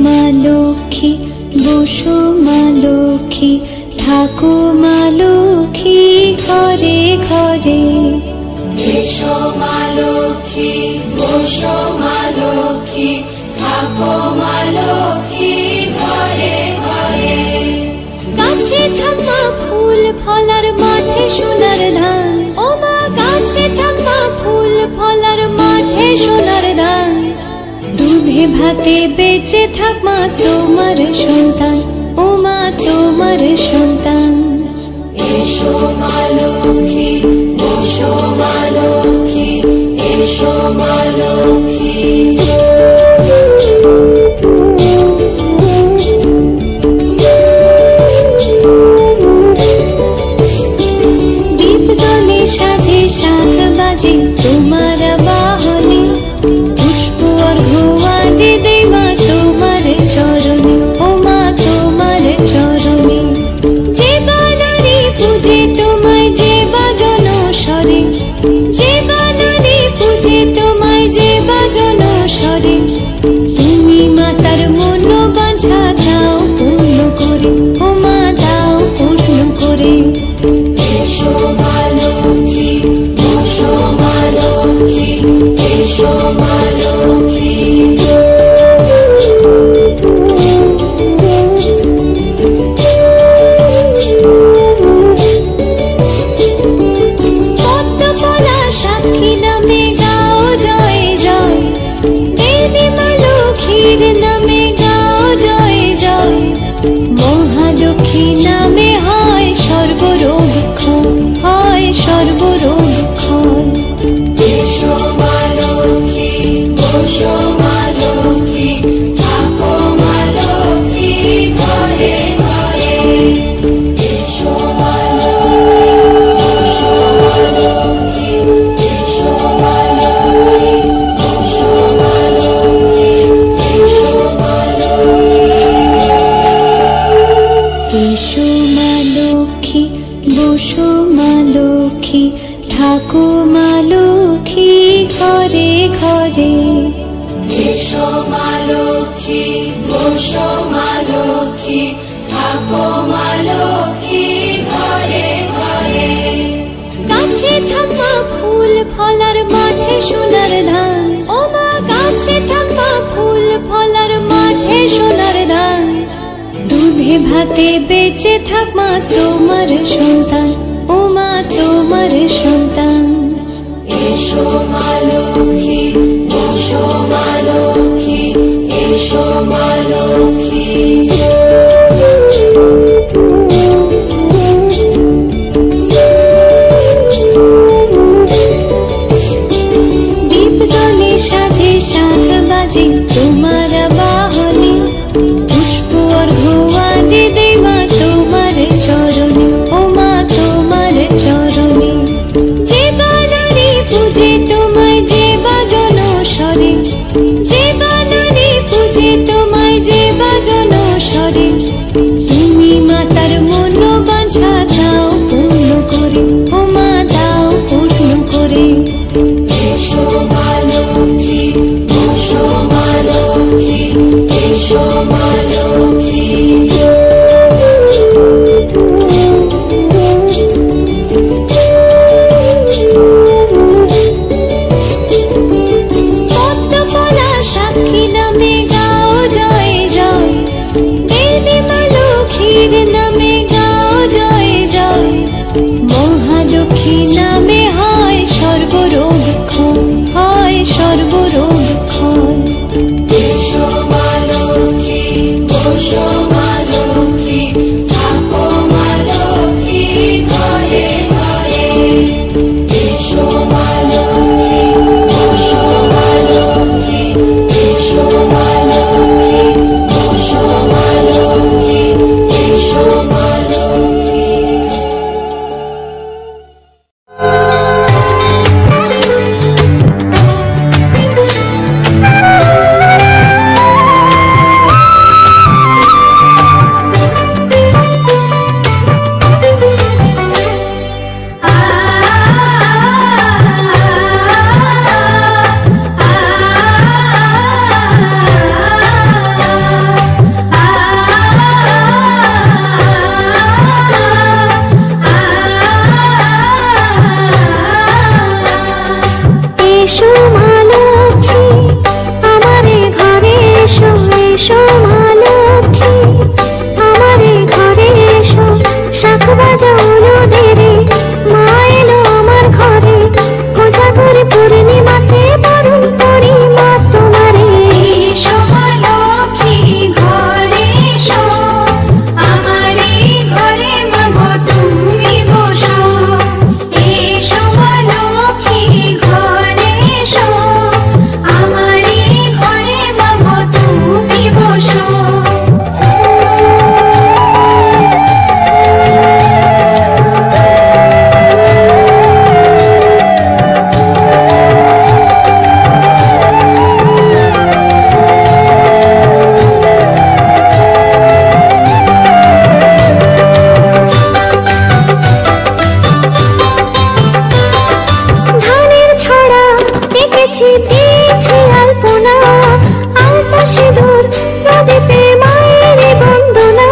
মা লক্ষ্মী, বসো মা লক্ষ্মী, থাকো মা লক্ষ্মী ঘরে ঘরে। এসো মা লক্ষ্মী, বসো মা লক্ষ্মী, থাকো মা লক্ষ্মী ঘরে ঘরে। গাছে থাকা ফুল ফলার মাঠে সোনার ধান, ও মা গাছে থাকা ফুল ফলার মাঠে সোনার ধান। দুধে ভাতে বেঁচে থাক মা তোমার সন্তান, ও মা তোমার সন্তান। এসো মা লক্ষ্মী, বসো মা লক্ষ্মী, এসো মা লক্ষ্মী। দীপ জ্বলে সাজে 7 বাজে তোমার বাহনে, পুষ্প অর্ঘ্য আদি দেই মা তোমার চরণে, ও মা তোমার চরণে। যে বানারে পূজে তোমায় যে বাজন স্বরে, যে বানারে পূজে তোমায় যে বাজন স্বরে। তুমি মাতার মনোবাঞ্ছা দাও পূর্ণ করে, ও মা দাও পূর্ণ করে। এসো মা লক্ষ্মী, বসো মা লক্ষ্মী, এসো মা লক্ষ্মী। পদ্মপলা সাক্ষী নামে গাও জয় জয়, দেবী মা লক্ষ্মীর নামে গাও জয় জয়। মহালক্ষ্মী নামে হয় সর্বরোগ ক্ষয়, হয় সর্বরোগ ক্ষয়। এসো মা লক্ষ্মী, বসো মা লক্ষ্মী, থাকো মা লক্ষ্মী ঘরে ঘরে। এসো মা লক্ষ্মী, বসো মা লক্ষ্মী, এসো মা লক্ষ্মী, বসো মা লক্ষ্মী, এসো মা লক্ষ্মী। এসো মা লক্ষ্মী, বসো মা লক্ষ্মী, থাকো মা লক্ষ্মী ঘরে ঘরে। এসো মা লক্ষ্মী, বসো মা লক্ষ্মী, থাকো মা লক্ষ্মী ঘরে ঘরে। গাছে থাকা ফুল ফলার মাঠে সোনার ধান, ও মা গাছে থাকা ফুল ফলার মাঠে সোনার ধান। দুধে ভাতে বেঁচে থাক মা তোমার সন্তান, ও মা তোমার সন্তান। এসো মা লক্ষ্মী, বসো মা লক্ষ্মী, এসো মা লক্ষ্মী। দীপ জ্বলে সাজে 7 বাজে তোমার বাহনে, পুষ্প অর্ঘ্য আদি দেই মা তোমার চরণে, ও মা তোমার চরণে। যে বানারে পূজে তোমায় যে বাজন স্বরে, যে বানারে পূজে তোমায় যে বাজন স্বরে। তুমি মাতার মনোবাঞ্ছা দাও পূর্ণ করে, ও মা দাও পূর্ণ করে। এসো মা লক্ষ্মী, বসো মা লক্ষ্মী, এসো মা লক্ষ্মী। পদ্মপলা সাক্ষী নামে গাও জয় জয়, দেবী মা লক্ষ্মীর নামে গাও জয় জয়। মহালক্ষ্মী নামে হয় সর্বরোগ ক্ষয়, হয় সর্বরোগ ক্ষয়। এসো মা লক্ষ্মী, বসো মা লক্ষ্মী, থাকো মা লক্ষ্মী ঘরে ঘরে। এসো মা লক্ষ্মী, বসো মা লক্ষ্মী, এসো মা লক্ষ্মী, বসো মা লক্ষ্মী, এসো মা লক্ষ্মী। এসো মা লক্ষ্মী আমারে ঘরে এসো, শাখ বাজাও নদীরে, মা এলো আমার ঘরে, কোজাগরি পূর্ণিমাতে বরণ করি মা তোমারে। এসো মা লক্ষ্মী ঘরে এসো, আমারে ঘরে মাগো তুমি বসো। এসো মা লক্ষ্মী ঘরে এসো, আমারে ঘরে মাগো তুমি বসো। ধানের ছড়া এঁকেছি দিয়েছি আলপনা, আলতা সিঁদুর প্রদীপে মায়ের বন্দনা,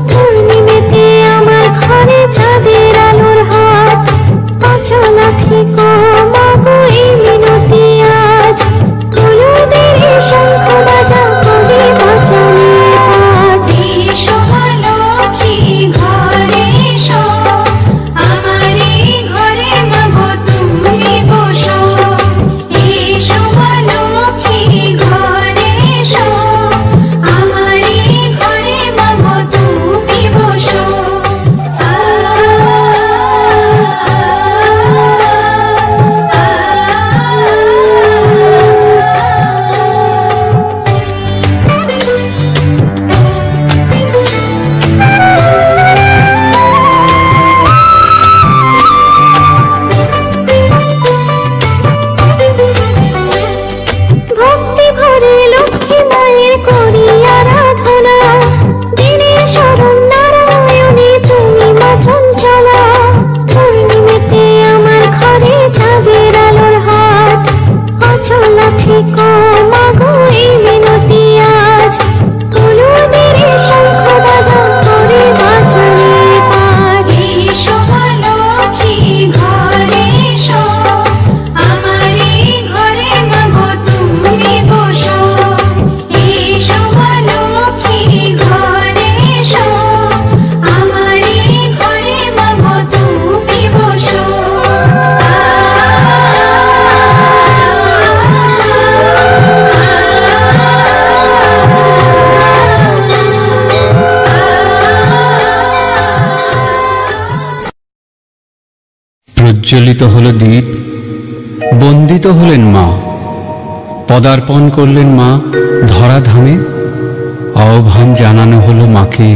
পূর্ণিমাতে আমার ঘরে চাঁদের আলোর হাত, অচলা থেকো মাগো এই মিনতি আজ, হলুদের শঙ্খ বাজা করে বাজানে পাত। এসো মা লক্ষ্মী ঘরে এসো, আমারে ঘরে মাগো তুমি বসো। এসো মা লক্ষ্মী ঘরে এসো, আমারে ঘরে মাগো তুমি বসো। ভক্তি ভরে লক্ষ্মী মায়ের করি আরাধনা, দিনে শরণ নারায়ণী তুমি মা চঞ্চলা, পূর্ণিমাতে আমার ঘরে চাঁদের আলোর হাত, অচলা থেকো মাগো এই মিনতি আজ, হলুদের শঙ্খ বাজা করে বাজানে পাত। এসো মা লক্ষ্মী ঘরে এসো, আমারে ঘরে মাগো তুমি বসো। এসো মা লক্ষ্মী ঘরে এসো, আমারে ঘরে মাগো তুমি বসো। প্রজ্বলিত হলো দ্বীপ, বন্দিত হলেন মা, পদার্পণ করলেন মা ধরাধামে, আহ্বান জানানো হলো মাকে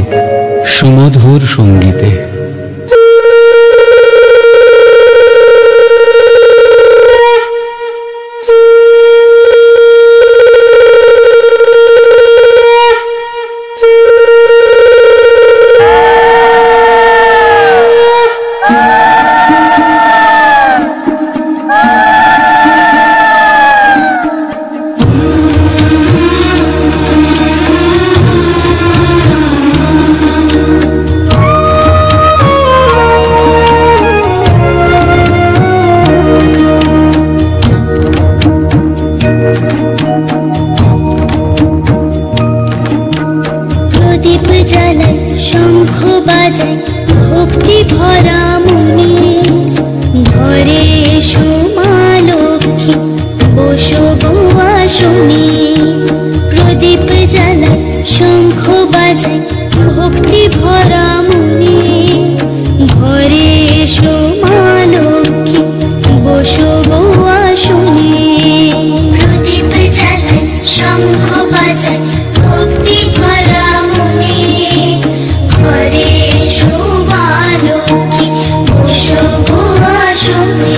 সুমধুর সঙ্গীতে। প্রদীপ জ্বালাই শঙ্খ বাজাই ভক্তি ভরা মনে, ঘরে এসো মা লক্ষ্মী বসো গো আসনে। প্রদীপ জ্বালাই শঙ্খ বাজাই ভক্তি ভরা মনে, ঘরে এসো মা লক্ষ্মী বসো গো আসনে। প্রদীপ জ্বালাই শঙ্খ বাজাই ভক্তি ভরা মনে, ঘরে এসো মা লক্ষ্মী বসো গো আসনে।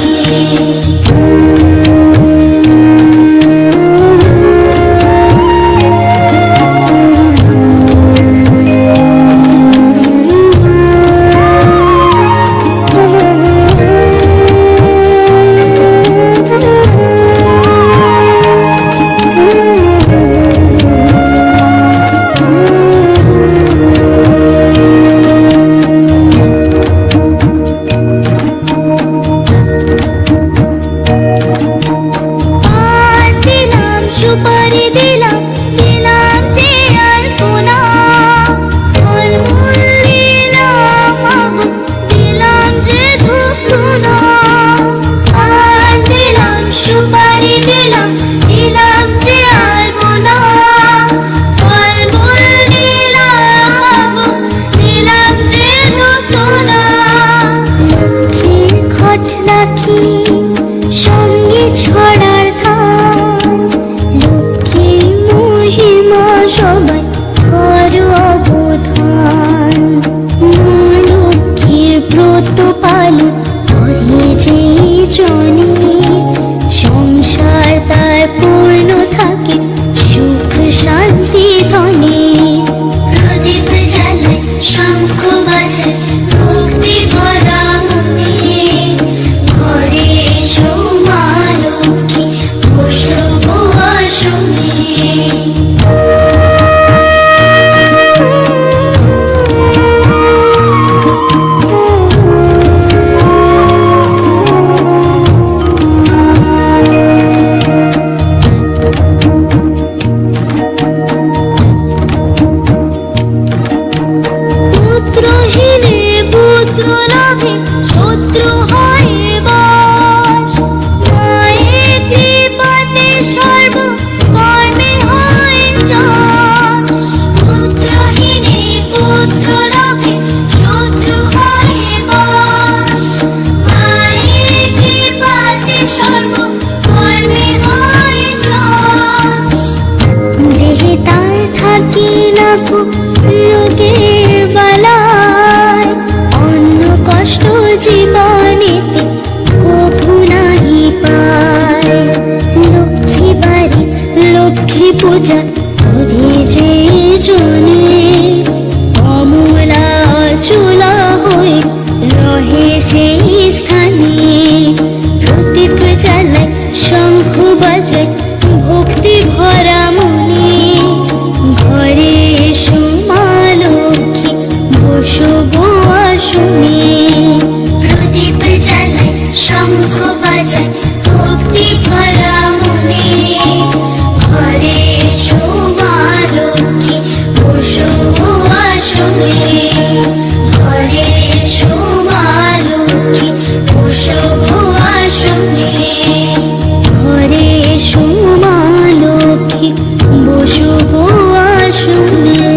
থাকো রোগের বালায়, অন্য কষ্ট জীবনেতে কভু নাহি পায়। লক্ষ্মী বাড়ি লক্ষ্মী পূজা করে যে জনে, অমলা চুলা হয়ে রহে সেই স্থানে। প্রদীপ জ্বালায় শঙ্খ বাজায় ভক্তি ভরা মনে, ঘরে এসো মা লক্ষ্মী বসো গো আসনে। প্রদীপ জ্বালায় শঙ্খ বাজায় ভক্তি ভরা মনে, ঘরে এসো মা লক্ষ্মী বসো গো আসনে। ঘরে এসো মা লক্ষ্মী বসো গো আসনে। ঘরে এসো মা লক্ষ্মী বসো গো আসনে।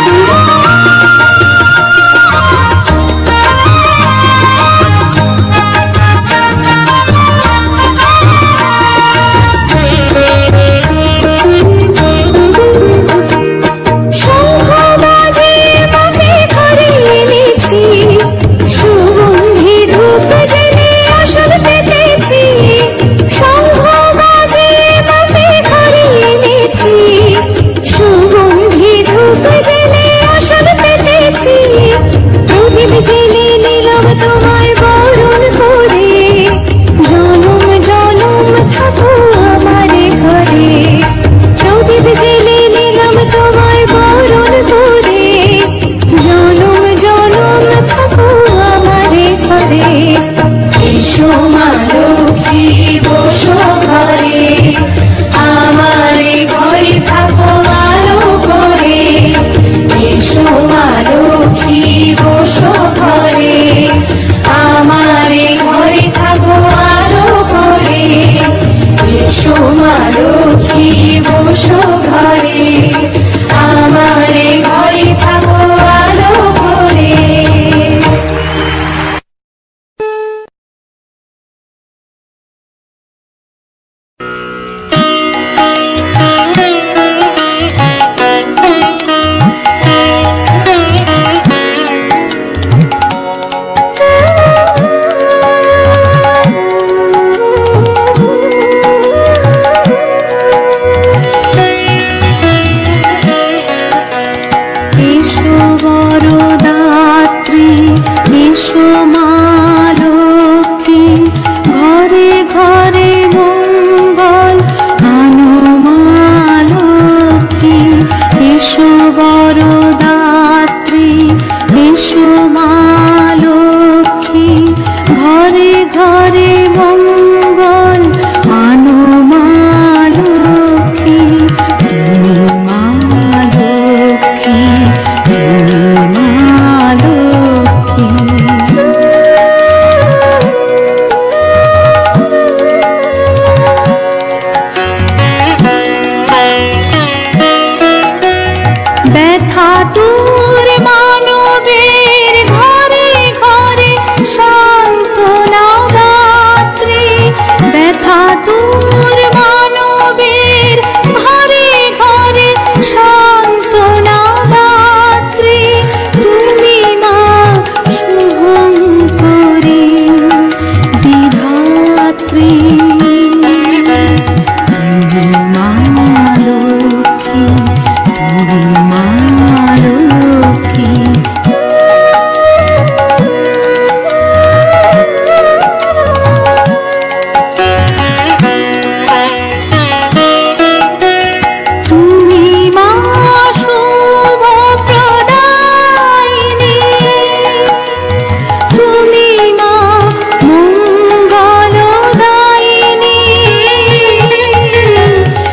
ঘরে বরদাত্রী এসো মা লক্ষ্মী, ঘরে ঘরে মঙ্গল আনো মা লক্ষ্মী। এসো বরদাত্রী এসো মা লক্ষ্মী, ঘরে ঘরে মঙ্গল আনো মা লক্ষ্মী। তুমি মা লক্ষ্মী, তুমি মা লক্ষ্মী। ব্যথা দূর মানবের ঘরে ঘরে সান্ত্বনা দাত্রী, ব্যথা দূর মানবের ঘরে ঘরে সান্ত্বনা দাত্রী। তুমি মা শুভঙ্করী বিধাত্রী, তুমি মা লক্ষ্মী, তুমি মা লক্ষ্মী। তুমি মা শুভ প্রদায়িনী, তুমি মা মঙ্গলদায়িনী,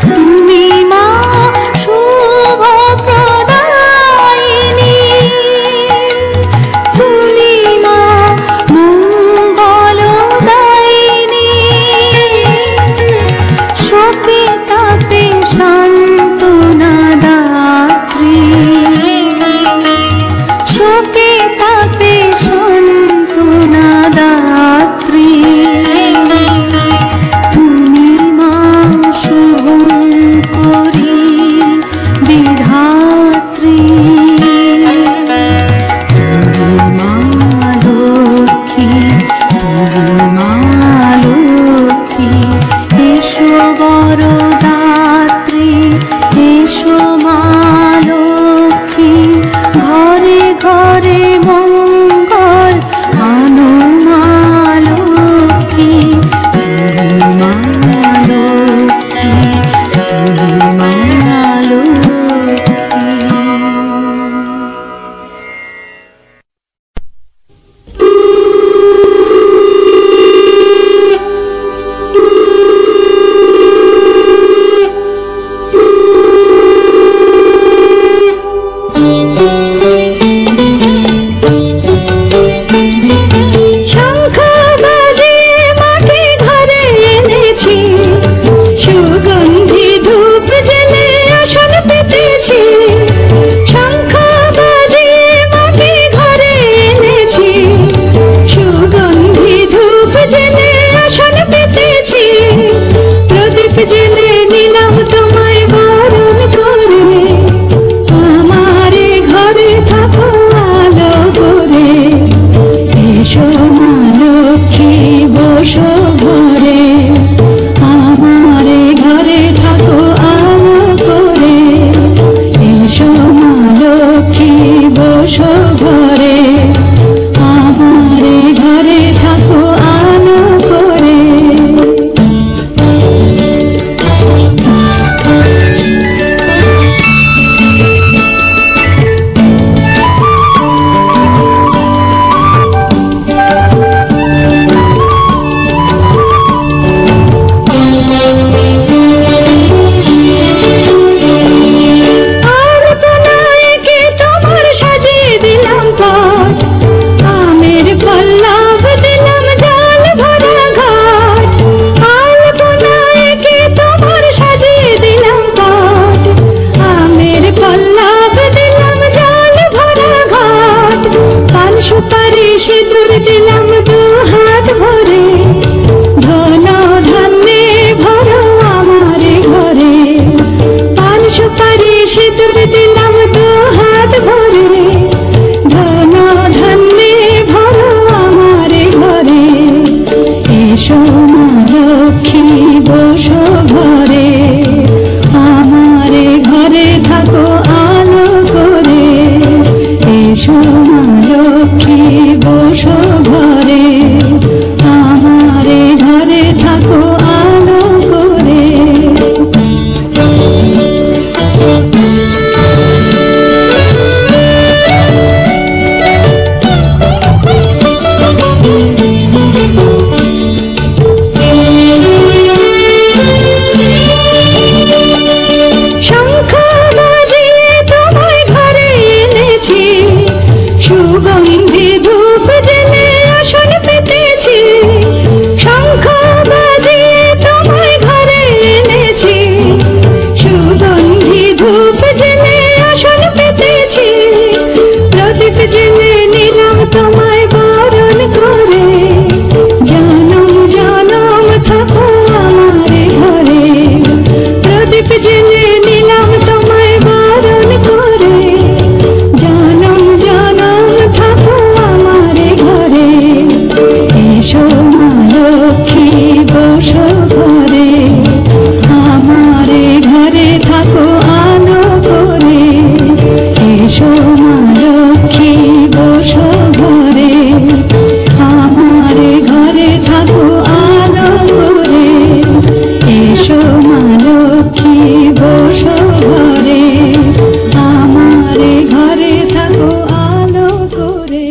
তুমি মা শুভ প্রদায়িনী, তুমি মা মঙ্গলদায়িনী। শোকে তাপে সান্ত্বনা দাত্রী, শোকে তাপে সান্ত্বনা দাত্রী। তুমি মা শুভঙ্করী বিধাত্রী, তুমি মা লক্ষ্মী, তুমি মা লক্ষ্মী। এসো বরদাত্রী এসো মা লক্ষ্মী, ঘরে ঘরে মঙ্গল আনো মা লক্ষ্মী। তুমি মা লক্ষ্মী, তুমি মা লক্ষ্মী। সুগন্ধি ধূপ জেলে আসন পেতেছি, শঙ্খ বাজিয়ে তোমায় ঘরে এনেছি। সুগন্ধি ধূপ জেলে আসন পেতেছি, প্রদীপ জেলে নিলাম তোমায় বরণ করে। জনম জনম থাকো আমার ঘরে, প্রদীপ জেলে নিলাম তোমায় বরণ করে। জনম জনম থাকো আমার ঘরে, এসো মা লক্ষ্মী বসো ঘরে, আমার ঘরে থাকো আলো করে। এসো মা লক্ষ্মী বসো ঘরে, আমার ঘরে থাকো আলো করে। এসো মা লক্ষ্মী বসো ঘরে, আমার ঘরে থাকো আলো করে।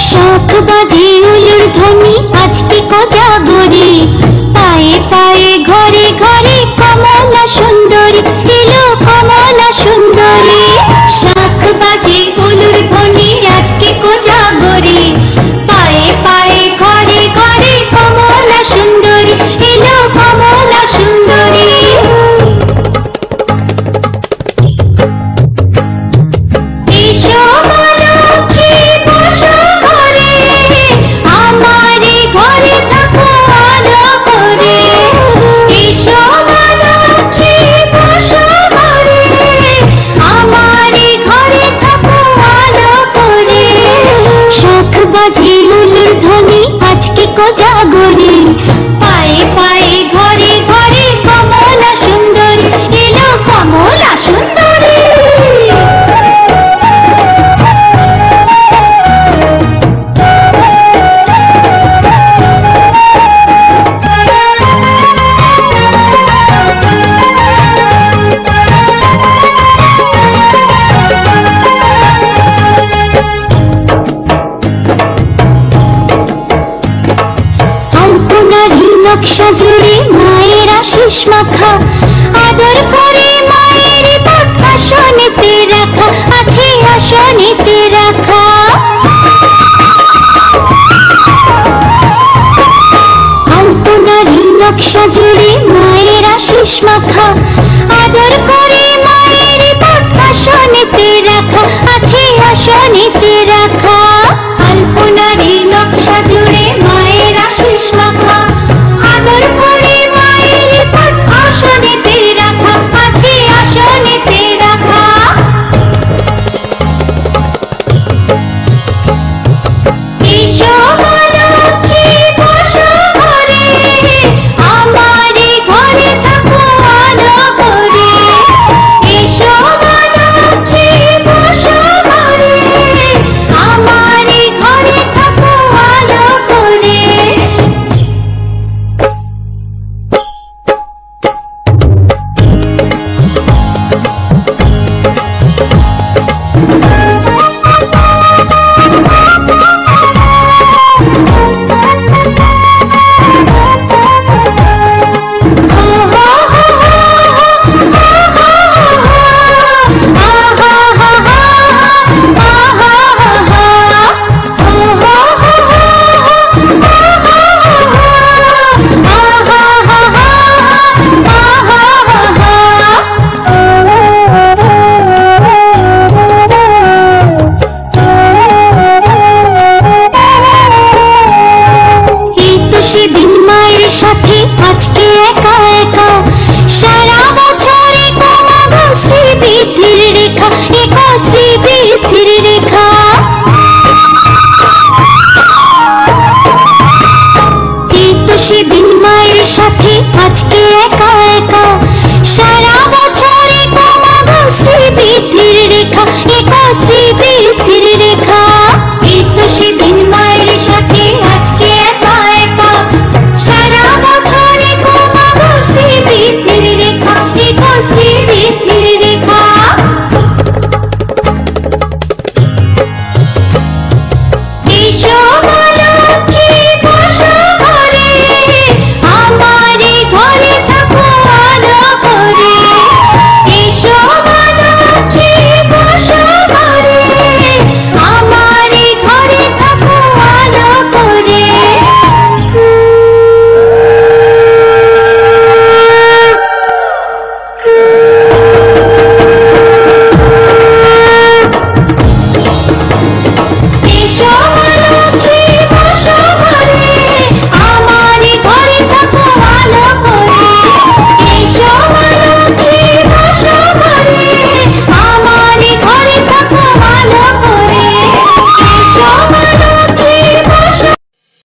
শাখ বাজে উলুর ধ্বনি আজকে কোজাগরি, পায়ে পায়ে ঘরে ঘরে কমলা সুন্দরী এলো কমলা সুন্দরী। শাখ বাজে উলুর ধ্বনি আজকে কোজাগরি, পায়ে পায়ে ঘরে ঘরে কমলা সুন্দরী এলো কমলা সুন্দরী। এসো মা লক্ষ্মী বসো ঘরে, আমার ঘরে থাকো আলো করে। এসো মা লক্ষ্মী বসো ঘরে, আমার ঘরে থাকো আলো করে। শাখ বাজে উলুর ধ্বনি আজকে কোজাগরি, পায়ে পায়ে ঘরে ঘরে কমলা সুন্দরী এলো কমলা সুন্দরী। আলপনারি নকশা জুড়ে মায়ের আশিস মাখা, আদর করে মায়ের পাঠ আসনেতে রাখা আছে আসনেতে রাখা। আলপনারি নকশা জুড়ে মায়ের আশিস মাখা, আদর করে